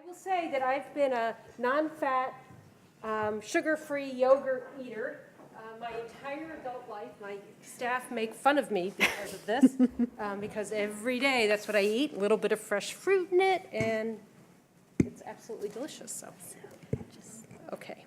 will say that I've been a non-fat, sugar-free yogurt eater my entire adult life. My staff make fun of me because of this, because every day that's what I eat, a little bit of fresh fruit in it, and it's absolutely delicious. So, okay.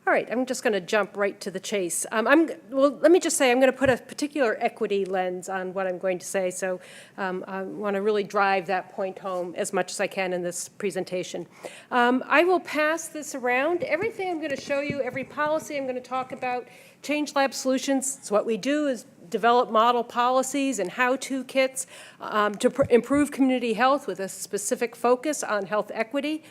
All right, I'm just going to jump right to the chase. Well, let me just say I'm going to put a particular equity lens on what I'm going to say, so I want to really drive that point home as much as I can in this presentation. I will pass this around. Everything I'm going to show you, every policy I'm going to talk about, Change Lab Solutions, so what we do is develop model policies and how-to kits to improve community health with a specific focus on health equity.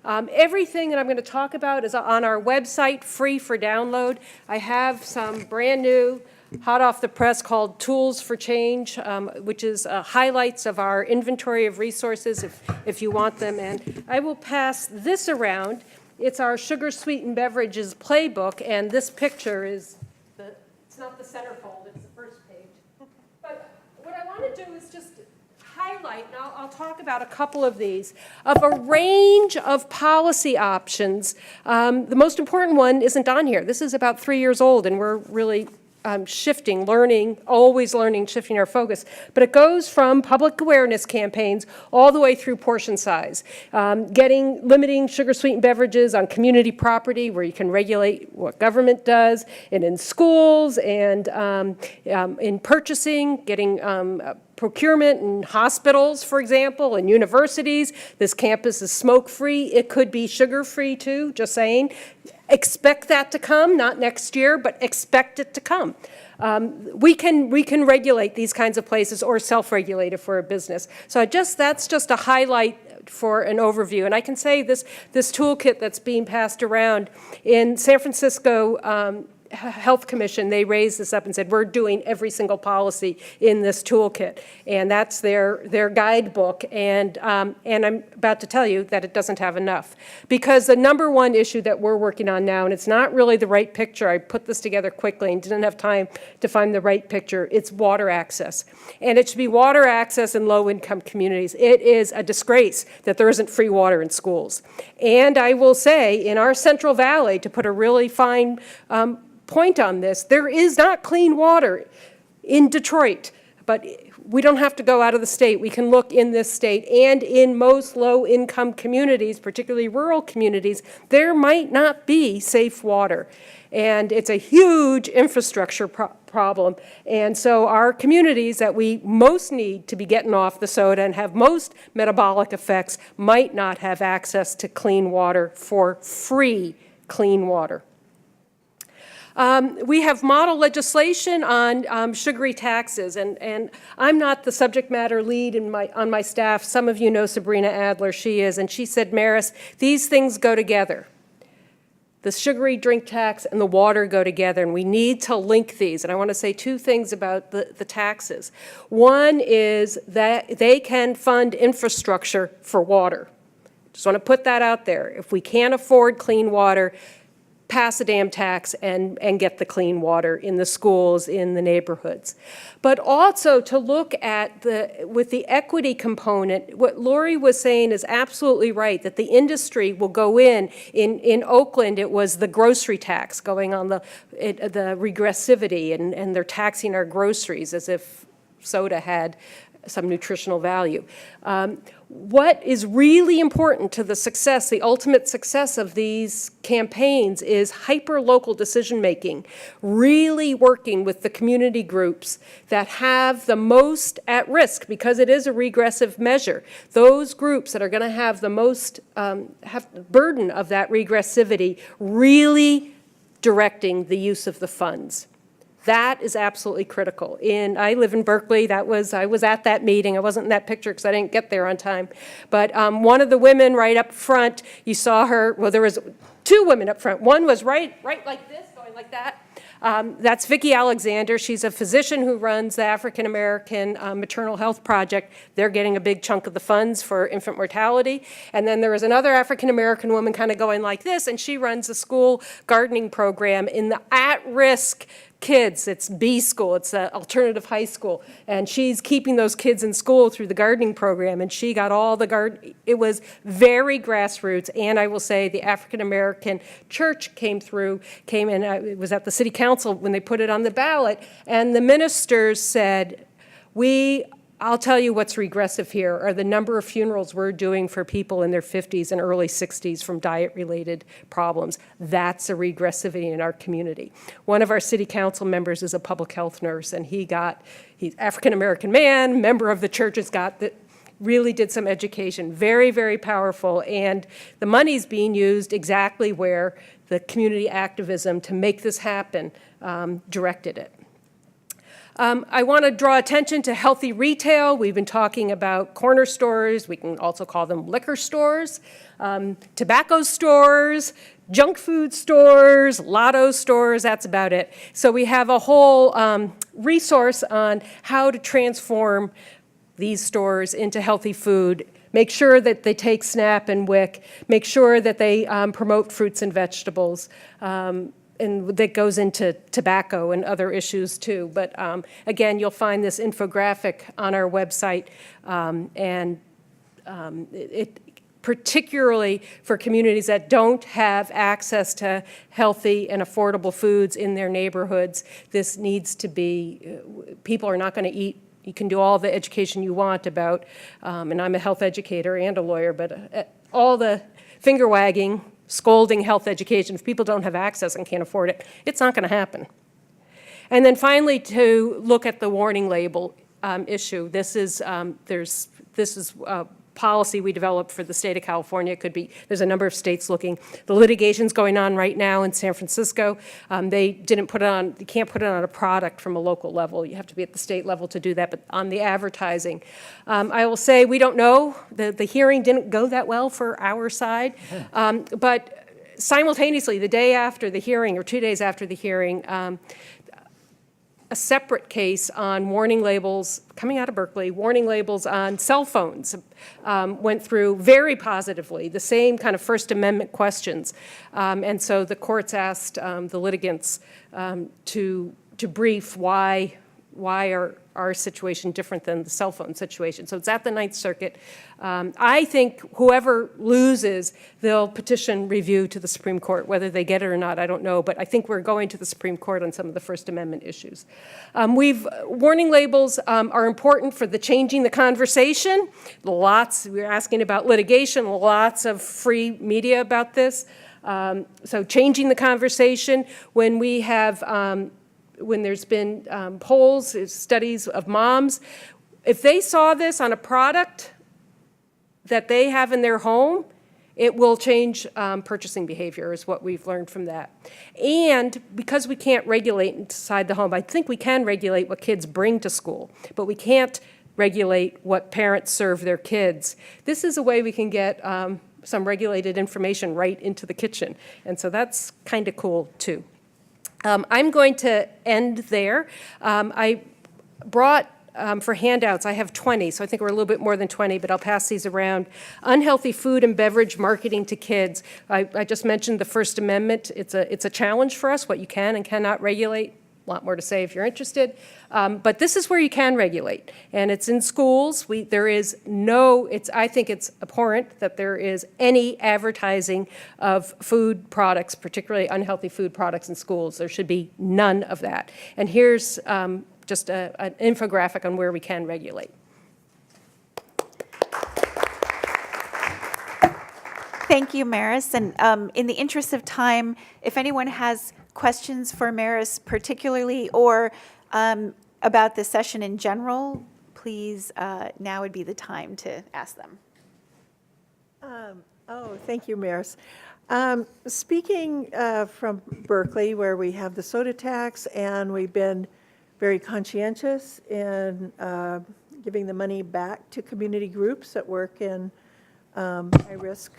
Everything that I'm going to talk about is on our website, free for download. I have some brand new, hot off the press, called Tools for Change, which is highlights of our inventory of resources if you want them. And I will pass this around. It's our sugar-sweetened beverages playbook, and this picture is, it's not the centerfold, it's the first page. But what I want to do is just highlight, and I'll talk about a couple of these, of a range of policy options. The most important one isn't on here. This is about 3 years old, and we're really shifting, learning, always learning, shifting our focus. But it goes from public awareness campaigns all the way through portion size, limiting sugar-sweetened beverages on community property where you can regulate what government does, and in schools, and in purchasing, getting procurement in hospitals, for example, and universities. This campus is smoke-free. It could be sugar-free too, just saying. Expect that to come, not next year, but expect it to come. We can regulate these kinds of places or self-regulate if we're a business. So that's just a highlight for an overview. And I can say this toolkit that's being passed around in San Francisco Health Commission, they raised this up and said, we're doing every single policy in this toolkit. And that's their guidebook. And I'm about to tell you that it doesn't have enough. Because the number one issue that we're working on now, and it's not really the right picture, I put this together quickly and didn't have time to find the right picture, it's water access. And it should be water access in low-income communities. It is a disgrace that there isn't free water in schools. And I will say, in our Central Valley, to put a really fine point on this, there is not clean water in Detroit, but we don't have to go out of the state. We can look in this state, and in most low-income communities, particularly rural communities, there might not be safe water. And it's a huge infrastructure problem. And so our communities that we most need to be getting off the soda and have most metabolic effects might not have access to clean water for free clean water. We have model legislation on sugary taxes, and I'm not the subject matter lead on my staff. Some of you know Sabrina Adler, she is, and she said, Marice, these things go together. The sugary drink tax and the water go together, and we need to link these. And I want to say two things about the taxes. One is that they can fund infrastructure for water. Just want to put that out there. If we can't afford clean water, pass a damn tax and get the clean water in the schools, in the neighborhoods. But also to look at with the equity component, what Lori was saying is absolutely right, that the industry will go in Oakland, it was the grocery tax going on the regressivity, and they're taxing our groceries as if soda had some nutritional value. What is really important to the success, the ultimate success of these campaigns, is hyper-local decision-making, really working with the community groups that have the most at risk, because it is a regressive measure. Those groups that are going to have the most have the burden of that regressivity, really directing the use of the funds. That is absolutely critical. I live in Berkeley. I was at that meeting. I wasn't in that picture because I didn't get there on time. But one of the women right up front, you saw her, well, there was two women up front. One was right like this, going like that. That's Vicki Alexander. She's a physician who runs the African American Maternal Health Project. They're getting a big chunk of the funds for infant mortality. And then there was another African American woman kind of going like this, and she runs a school gardening program in the at-risk kids. It's B school. It's an alternative high school. And she's keeping those kids in school through the gardening program. And she got all the it was very grassroots. And I will say the African American church came in, it was at the city council when they put it on the ballot. And the ministers said, I'll tell you what's regressive here are the number of funerals we're doing for people in their 50s and early 60s from diet-related problems. That's a regressivity in our community. One of our city council members is a public health nurse, and he's African-American man, member of the church, really did some education. Very, very powerful, and the money's being used exactly where the community activism to make this happen directed it. I want to draw attention to healthy retail. We've been talking about corner stores. We can also call them liquor stores, tobacco stores, junk food stores, lotto stores. That's about it. So we have a whole resource on how to transform these stores into healthy food. Make sure that they take SNAP and WIC. Make sure that they promote fruits and vegetables. And that goes into tobacco and other issues too. But again, you'll find this infographic on our website, and it particularly for communities that don't have access to healthy and affordable foods in their neighborhoods, this needs to be, people are not going to eat. You can do all the education you want about, and I'm a health educator and a lawyer, but all the finger wagging, scolding health education, if people don't have access and can't afford it, it's not going to happen. And then finally, to look at the warning label issue. This is policy we developed for the state of California. It could be, there's a number of states looking. The litigation's going on right now in San Francisco. They didn't put it on, you can't put it on a product from a local level. You have to be at the state level to do that, but on the advertising. I will say we don't know. The hearing didn't go that well for our side, but simultaneously, the day after the hearing, or 2 days after the hearing, a separate case on warning labels coming out of Berkeley, warning labels on cell phones went through very positively, the same kind of First Amendment questions. And so the courts asked the litigants to brief why are our situation different than the cell phone situation. So it's at the Ninth Circuit. I think whoever loses, they'll petition review to the Supreme Court. Whether they get it or not, I don't know, but I think we're going to the Supreme Court on some of the First Amendment issues. Warning labels are important for changing the conversation. We're asking about litigation, lots of free media about this. So changing the conversation when we have when there's been polls, studies of moms, if they saw this on a product that they have in their home, it will change purchasing behavior is what we've learned from that. And because we can't regulate inside the home, I think we can regulate what kids bring to school, but we can't regulate what parents serve their kids. This is a way we can get some regulated information right into the kitchen. And so that's kind of cool too. I'm going to end there. I brought, for handouts, I have 20, so I think we're a little bit more than 20, but I'll pass these around. Unhealthy food and beverage marketing to kids. I just mentioned the First Amendment. It's a challenge for us, what you can and cannot regulate. A lot more to say if you're interested. But this is where you can regulate, and it's in schools. I think it's abhorrent that there is any advertising of food products, particularly unhealthy food products in schools. There should be none of that. And here's just an infographic on where we can regulate. Thank you, Marice. And in the interest of time, if anyone has questions for Marice particularly or about the session in general, please, now would be the time to ask them. Thank you, Marice. Speaking from Berkeley, where we have the soda tax, and we've been very conscientious in giving the money back to community groups that work in high-risk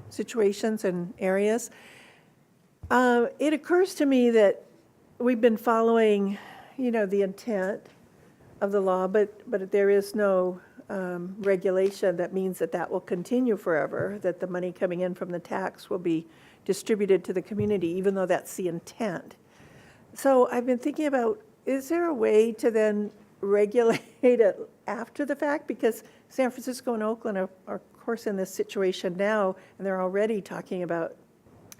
situations and areas. It occurs to me that we've been following, the intent of the law, but there is no regulation that means that will continue forever, that the money coming in from the tax will be distributed to the community, even though that's the intent. So I've been thinking about, is there a way to then regulate it after the fact? Because San Francisco and Oakland are of course in this situation now, and they're already talking about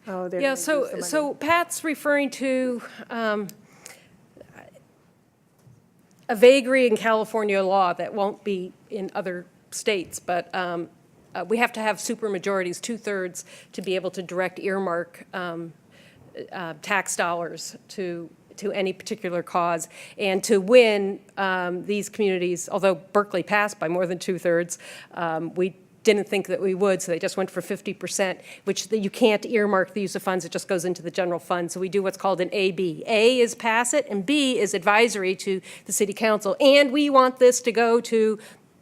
how they're Yeah, going to use the money. so Pat's referring to a vagary in California law that won't be in other states, but we have to have supermajorities, 2/3, to be able to direct earmark tax dollars to any particular cause. And to win, these communities, although Berkeley passed by more than 2/3, we didn't think that we would, so they just went for 50%, which you can't earmark the use of funds, it just goes into the general fund. So we do what's called an A-B. A is pass it, and B is advisory to the city council. And we want this to go to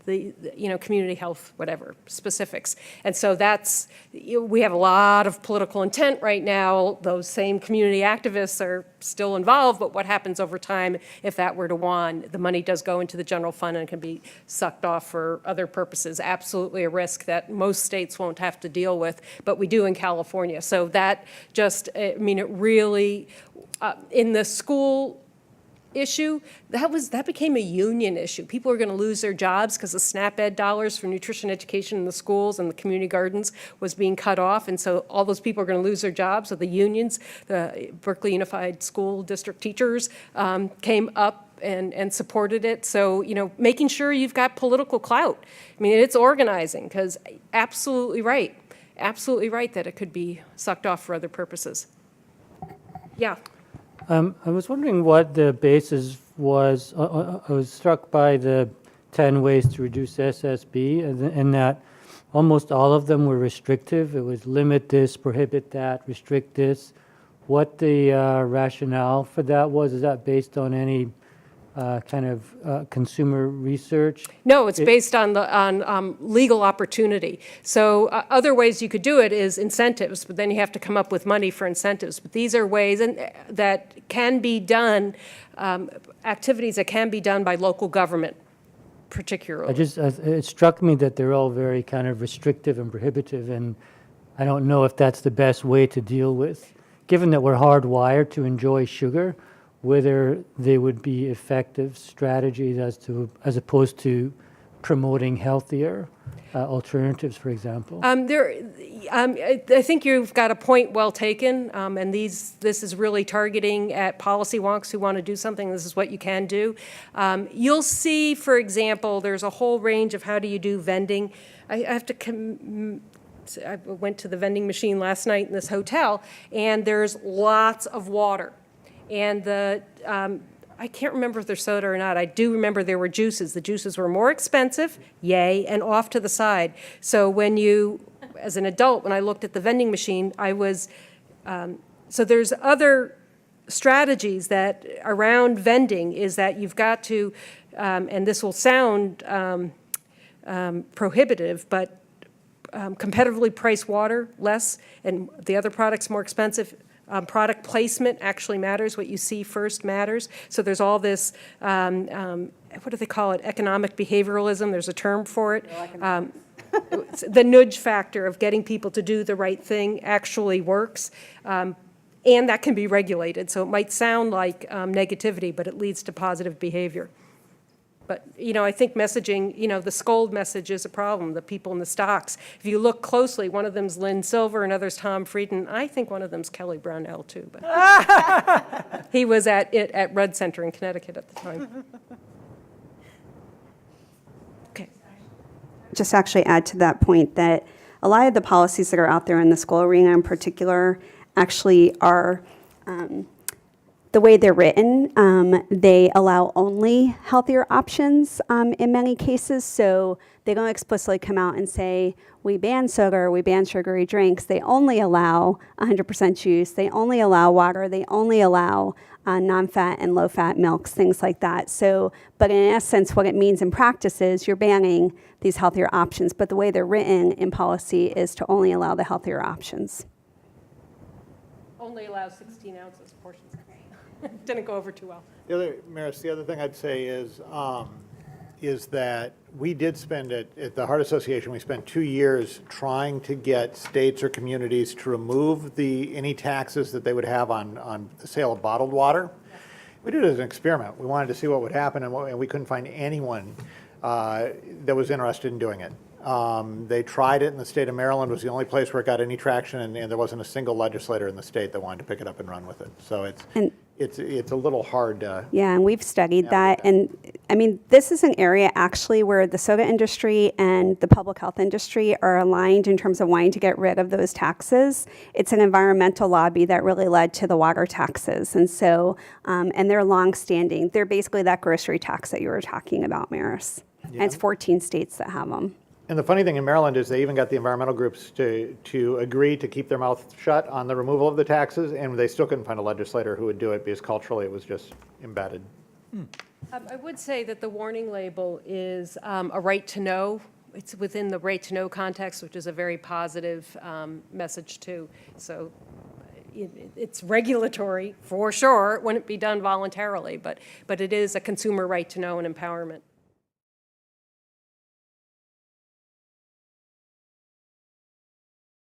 the community health, whatever, specifics. And so that's, we have a lot of political intent right now. Those same community activists are still involved, but what happens over time if that were to won? The money does go into the general fund and can be sucked off for other purposes. Absolutely a risk that most states won't have to deal with, but we do in California. So that just, it really, in the school issue, that became a union issue. People are going to lose their jobs because the SNAP Ed dollars for nutrition education in the schools and the community gardens was being cut off, and so all those people are going to lose their jobs. So the unions, the Berkeley Unified School District teachers, came up and supported it. So, making sure you've got political clout. I mean, it's organizing, because absolutely right that it could be sucked off for other purposes. Yeah. I was wondering what the basis was. I was struck by the 10 ways to reduce SSB, and that almost all of them were restrictive. It was limit this, prohibit that, restrict this. What the rationale for that was? Is that based on any kind of consumer research? No, it's based on legal opportunity. So other ways you could do it is incentives, but then you have to come up with money for incentives. But these are ways that can be done, activities that can be done by local government, particularly. It struck me that they're all very kind of restrictive and prohibitive, and I don't know if that's the best way to deal with, given that we're hardwired to enjoy sugar, whether they would be effective strategies as opposed to promoting healthier alternatives, for example. I think you've got a point well taken, and this is really targeting at policy wonks who want to do something. This is what you can do. You'll see, for example, there's a whole range of how do you do vending. I went to the vending machine last night in this hotel, and there's lots of water. And I can't remember if they're soda or not. I do remember there were juices. The juices were more expensive, yay, and off to the side. So when as an adult, when I looked at the vending machine, so there's other strategies that around vending is that you've got to, and this will sound prohibitive, but competitively price water less and the other products more expensive. Product placement actually matters. What you see first matters. So there's all this, what do they call it? Economic behavioralism. There's a term for it. The nudge factor of getting people to do the right thing actually works. And that can be regulated. So it might sound like negativity, but it leads to positive behavior. But, I think messaging, the scold message is a problem, the people in the stocks. If you look closely, one of them's Lynn Silver, another's Tom Frieden. I think one of them's Kelly Brownell, too. But he was at Red Center in Connecticut at the time. Okay. Just actually add to that point that a lot of the policies that are out there in the school arena in particular actually are the way they're written, they allow only healthier options in many cases. So they don't explicitly come out and say, we ban sugar, we ban sugary drinks. They only allow 100% juice. They only allow water. They only allow non-fat and low-fat milks, things like that. So, but in essence, what it means in practice is you're banning these healthier options. But the way they're written in policy is to only allow the healthier options. Only allows 16 ounces portions. Didn't go over too well. Marice, the other thing I'd say is that we did spend at the Heart Association, we spent 2 years trying to get states or communities to remove any taxes that they would have on the sale of bottled water. We did it as an experiment. We wanted to see what would happen, and we couldn't find anyone that was interested in doing it. They tried it in the state of Maryland. It was the only place where it got any traction, and there wasn't a single legislator in the state that wanted to pick it up and run with it. So it's a little hard to. Yeah, and we've studied that. And I mean, this is an area actually where the soda industry and the public health industry are aligned in terms of wanting to get rid of those taxes. It's an environmental lobby that really led to the water taxes. And so, and they're longstanding. They're basically that grocery tax that you were talking about, Marice. And it's 14 states that have them. And the funny thing in Maryland is they even got the environmental groups to agree to keep their mouth shut on the removal of the taxes, and they still couldn't find a legislator who would do it because culturally it was just embedded. I would say that the warning label is a right to know. It's within the right to know context, which is a very positive message too. So it's regulatory for sure. It wouldn't be done voluntarily, but it is a consumer right to know and empowerment.